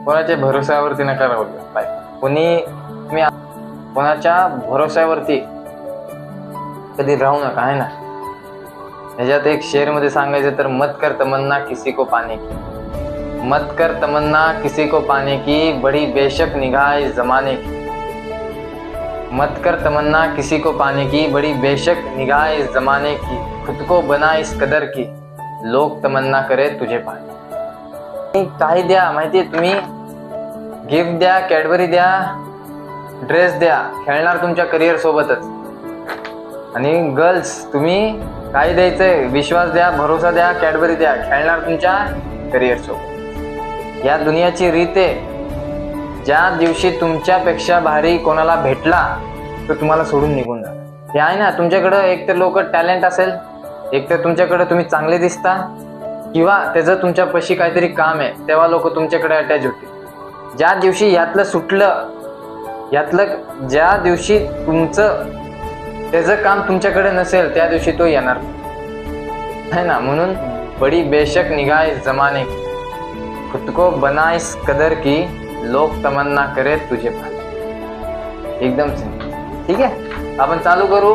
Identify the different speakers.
Speaker 1: कोणाच्या भरोश्यावरती नका राहू बाय. तुम्ही कोणाच्या भरोश्यावरती कधी राहू नका, आहे ना. ह्याच्यात एक शेर मध्ये सांगायचं तर, मत कर तमन्ना किसी को पाने की, मत कर तमन्ना किसी को पाने की, बड़ी बेशक निगाह इस जमाने की. मत कर तमन्ना किसी को पाने की, बड़ी बेशक निगाह इस जमाने की, खुद को बना इस कदर की, लोग तमन्ना करे तुझे पाने. काही द्या माहितीये, तुम्ही गिफ्ट द्या, कॅडबरी द्या, ड्रेस द्या, खेळणार तुमच्या करिअर सोबतच. आणि गर्ल्स, तुम्ही काय द्यायचंय, विश्वास द्या, भरोसा द्या, कॅडबरी द्या, खेळणार तुमच्या करिअर सोबत. या दुनियाची रीत आहे, ज्या दिवशी तुमच्यापेक्षा भारी कोणाला भेटला तर तुम्हाला सोडून निघून जा. हे आहे ना, तुमच्याकडं एक तर लोक टॅलेंट असेल, एक तर तुमच्याकडे तुम्ही चांगले दिसता, किंवा त्याचं तुमच्यापाशी काहीतरी काम आहे, तेव्हा लोक तुमच्याकडे अटॅच होते. ज्या दिवशी यातलं सुटलं, ज्या दिवशी तुमचं त्याचं काम तुमच्याकडे नसेल, त्या दिवशी तो येणार है ना. म्हणून बडी बेशक निगाह इस जमाने की, खुद को बना इस कदर की, लोक तमन्ना करे तुझे पाने. एकदम सिंपल. ठीक आहे, आपण चालू करू.